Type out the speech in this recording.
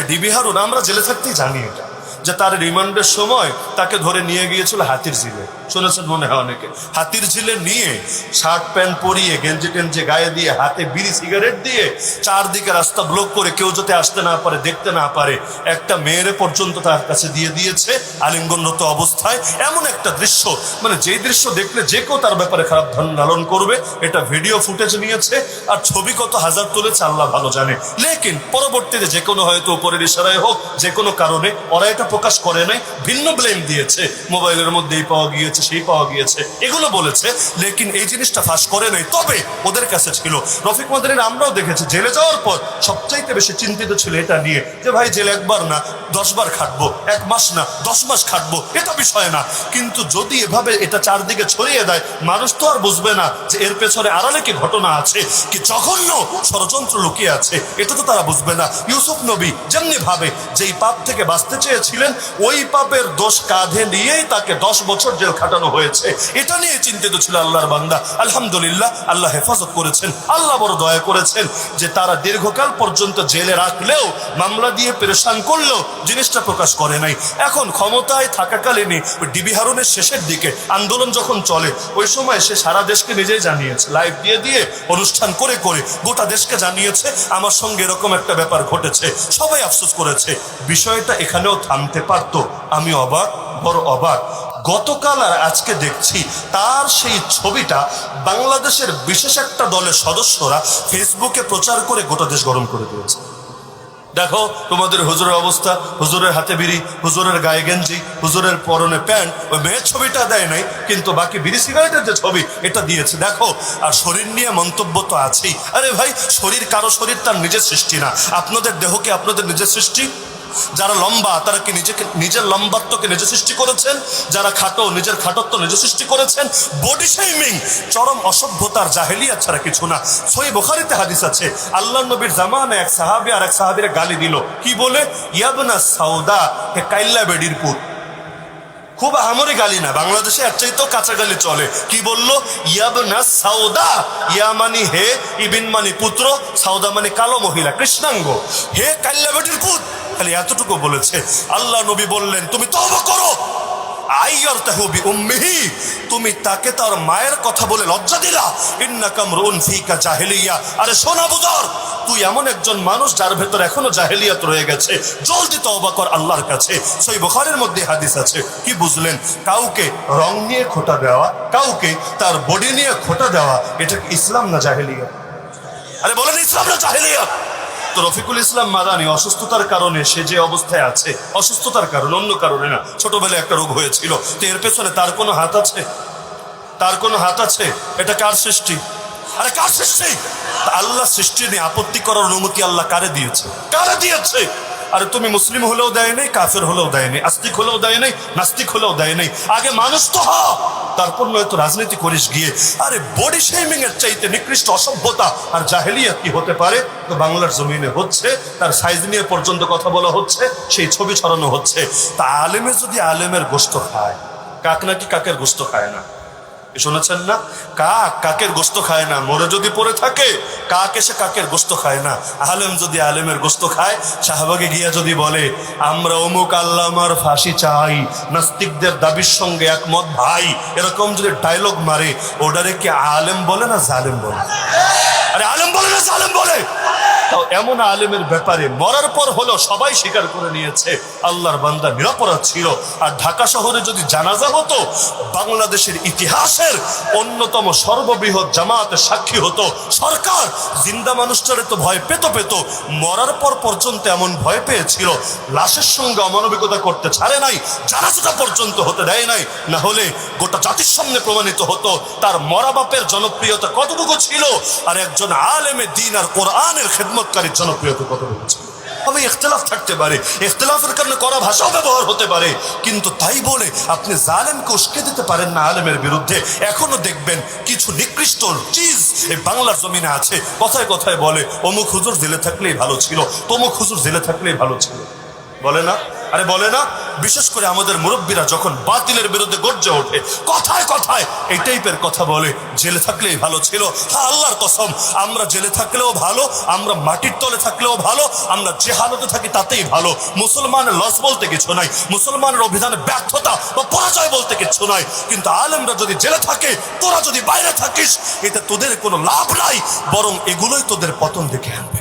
DB Harun আমরা জেলে থাকতেই জানি এটা, যে তার রিমান্ডের সময় তাকে ধরে নিয়ে গিয়েছিল হাতির ঝিলে। শুনেছেন মনে হয় অনেকে। হাতির ঝিলে নিয়ে শার্ট প্যান্ট পরিয়ে গেঞ্জি টেঞ্জি গায়ে দিয়ে হাতে বিড়ি সিগারেট দিয়ে চারদিকে রাস্তা ব্লক করে কেউ যাতে আসতে না পারে দেখতে না পারে, একটা মেয়ের পর্যন্ত তার কাছে দিয়ে দিয়েছে আলিঙ্গনরত অবস্থায়। এমন একটা দৃশ্য, মানে যেই দৃশ্য দেখলে যে কেউ তার ব্যাপারে খারাপ ধারণা লালন করবে। এটা ভিডিও ফুটেজ নিয়েছে আর ছবি কত হাজার তুলেছে আল্লাহ ভালো জানে। লেকিন পরবর্তীতে যে কোনো হয়তো উপরের ইশারায় হোক যে কোনো কারণে ওরা এটা প্রকাশ করে নাই, ভিন্ন ব্লেম দিয়েছে, মোবাইলের মধ্যেই পাওয়া গিয়েছে সেই পাওয়া গিয়েছে এগুলো বলেছে, লেকিন এই জিনিসটা ফাঁস করে নাই। তবে ওদের কাছে ছিল, রফিক মাদানির আমরাও দেখেছি জেলে যাওয়ার পর সবচাইতে বেশি চিন্তিত ছিল এটা নিয়ে যে ভাই জেলে একবার না 10 বার খাটবো, 1 মাস না 10 মাস খাটবো, এটা বিষয় না। কিন্তু যদি এভাবে এটা চারদিকে ছড়িয়ে দেয় মানুষ তো আর বুঝবে না যে এর পেছনে আড়ালে কি ঘটনা আছে, কি জঘন্য ষড়যন্ত্র লুকিয়ে আছে, এটা তো তারা বুঝবে না। ইউসুফ নবী যেমনি ভাবে যেই পাপ থেকে বাঁচতে চেয়েছিলেন ওই পাপের দোষ কাঁধে নিয়েই তাকে 10 বছর জেল খাটানো হয়েছে, এটা নিয়ে চিন্তিত ছিল আল্লাহর বান্দা। আলহামদুলিল্লাহ আল্লাহ হেফাজত করেছেন, আল্লাহ বড় দয়া করেছেন যে তারা দীর্ঘকাল পর্যন্ত জেলে রাখলেও মামলা দিয়ে পেরেশান করলেও জিনিসটা প্রকাশ করে নাই। এখন ক্ষমতায় থাকাকালীনই ডিবি হারুনের শেষের দিকে আন্দোলন যখন চলে ওই সময় সে সারা দেশকে নিজেই জানিয়েছে, লাইভ দিয়ে দিয়ে অনুষ্ঠান করে করে গোটা দেশকে জানিয়েছে আমার সঙ্গে এরকম একটা ব্যাপার ঘটেছে। সবাই আফসোস করেছে। বিষয়টা এখানেও থামতে পারতো। আমি অবাক, বড় অবাক। গতকাল আর আজকে দেখছি তার সেই ছবিটা বাংলাদেশের বিশেষ একটা দলের সদস্যরা ফেসবুকে প্রচার করে গোটা দেশ গরম করে দিয়েছে। দেখো তোমাদের হুজুরের অবস্থা, হুজুরের হাতে বিড়ি, হুজুরের গায়ে গেঞ্জি, হুজুরের পরনে প্যান্ট। ওই মেয়ের ছবিটা দেয় নাই কিন্তু বাকি বিড়ি সিগারেটের যে ছবি এটা দিয়েছে দেখো। আর শরীর নিয়ে মন্তব্য তো আছেই। আরে ভাই শরীর কারো শরীর তার নিজের সৃষ্টি না। আপনাদের দেহ কি আপনাদের নিজের সৃষ্টি? যারা লম্বা তারা কি নিজের লম্বাত্বকে নিজে সৃষ্টি করেছেন? যারা খাটো নিজের খাটত্ব নিজে সৃষ্টি করেছেন। বডি শেমিং চরম অসভ্যতার জাহেলিয়াত ছাড়া কিছু না। সহিহ বুখারীতে হাদিস আছে আল্লাহর নবীর জামানায় এক সাহাবী আর এক সাহাবীরে গালি দিল। কি বলে? ইয়াবনা সাউদা, হে কাইল্লা বেডির পুত। খুব আহামরি গালি না, বাংলাদেশে এর চাইতেও কাঁচা গালি চলে। কি বললো? ইয়াবনা সাউদা, ইয়া মানি হে, ইবিন মানি পুত্র, সাউদা মানে কালো মহিলা কৃষ্ণাঙ্গ, হে কাইল্লা বেডির পুত। খালি এতটুকু বলেছে। আল্লাহ নবী বললেন তুমি তওবা করো। আইয়ারতাহু বিউম্মিহি, তুমি তাকে তার মায়ের কথা বলে লজ্জা দিলা। ইন্নাকা আমরুন ফিকা জাহেলিয়া। আরে শোনা বুঝর, তুই এমন একজন মানুষ যার ভেতর এখনো জাহেলিয়াত রয়ে গেছে। জলদি তওবা কর আল্লাহর কাছে। সহিহ বুখারীর মধ্যে হাদিস আছে। কি বুঝলেন? কাউকে রং নিয়ে খোঁটা দেওয়া, কাউকে তার বডি নিয়ে খোঁটা দেওয়া, এটা কি ইসলাম না জাহেলিয়াত? আরে বলেন ইসলাম না জাহেলিয়াত? তো রফিকুল ইসলাম মাদানী অসুস্থতার কারণে সে যে অবস্থায় আছে, অসুস্থতার কারণে, অন্য কারণে না। ছোটবেলায় একটা রোগ হয়েছিল, তো এর পেছনে তার কোনো হাত আছে? তার কোনো হাত আছে? এটা কার সৃষ্টি? আরে কার সৃষ্টি? আল্লাহ সৃষ্টি নিয়ে আপত্তি করার অনুমতি আল্লাহ কারে দিয়েছে? কারে দিয়েছে? আরে তুমি মুসলিম হলেও দেয় নাই, কাফের হলেও দেয় নাই, আস্তিক হলেও দেয় নাই, নাস্তিক হলেও দেয় নাই। আগে মানুষ তো হ, তারপর নয়তো রাজনীতি করিস গিয়ে। আরে বডি শেমিং এর চাইতে নিকৃষ্ট অসভ্যতা আর জাহেলিয়াত কি হতে পারে? তো বাংলার জমিনে হচ্ছে, তার সাইজ নিয়ে পর্যন্ত কথা বলা হচ্ছে, সেই ছবি ছড়ানো হচ্ছে। তা আলেমে যদি আলেমের গোশত খায়, কাক নাকি কাকের গোশত খায় না? শুনেছেন না? কাক কাকের গোশত খায় না। মরে যদি পড়ে থাকে কাক এসে কাকের গোশত খায় না। আলেম যদি আলেমের গোশত খায়, শাহবাগে গিয়া যদি বলে আমরা অমুক আল্লামার ফাঁসি চাই, নাস্তিকদের দাবির সঙ্গে একমত ভাই, এরকম যদি ডায়লগ মারে, ওটারে কি আলেম বলে না জালেম বলে? আরে আলেম বলে না জালেম বলে? তাও এমন আলেমের ব্যাপারে মরার পর হলো সবাই স্বীকার করে নিয়েছে আল্লাহর বান্দা নিরাপরাধ ছিল। আর ঢাকা শহরে যদি জানাজা হতো, বাংলাদেশের ইতিহাসের অন্যতম সর্ববৃহৎ জামাতের সাক্ষী হতো। সরকার জিন্দা মানুষটারে তো ভয় পেত, মরার পর পর্যন্ত এমন ভয় পেয়েছিল, লাশের সঙ্গে অমানবিকতা করতে ছাড়ে নাই, জানাজাটা পর্যন্ত হতে দেয় নাই। না হলে গোটা জাতির সামনে প্রমাণিত হতো তার মরা বাপের জনপ্রিয়তা কতটুকু ছিল আর একজন আলেমে দ্বীন আর কোরআনের খেদমতকারীর জনপ্রিয়তা কতটুকু ছিল। তবে ইখতিলাফ থাকতে পারে, ইখতিলাফের কারণে কড়া ভাষাও ব্যবহার হতে পারে, কিন্তু তাই বলে আপনি জালেমকে উস্কে দিতে পারেন না আলেমের বিরুদ্ধে। এখনো দেখবেন কিছু নিকৃষ্ট চিজ এই বাংলার জমিনে আছে, কথায় কথায় বলে অমুক হুজুর জেলে থাকলেই ভালো ছিল, তমুক হুজুর জেলে থাকলেই ভালো ছিল। বলে না? আরে বলে না? বিশেষ করে আমাদের মুরব্বীরা যখন বাতিলের বিরুদ্ধে গর্জে ওঠে, কথায় কথায় এই টাইপের কথা বলে, জেলে থাকলেই ভালো ছিল। হ্যাঁ, আল্লাহর কসম, আমরা জেলে থাকলেও ভালো, আমরা মাটির তলে থাকলেও ভালো, আমরা যে হালতে থাকি তাতেই ভালো। মুসলমানের লস বলতে কিছু নাই, মুসলমানের অভিধানে ব্যর্থতা বা পরাজয় বলতে কিছু নাই। কিন্তু আলেমরা যদি জেলে থাকে, তোরা যদি বাইরে থাকিস, এতে তোদের কোনো লাভ নাই, বরং এগুলোই তোদের পতন ডেকে আনবে।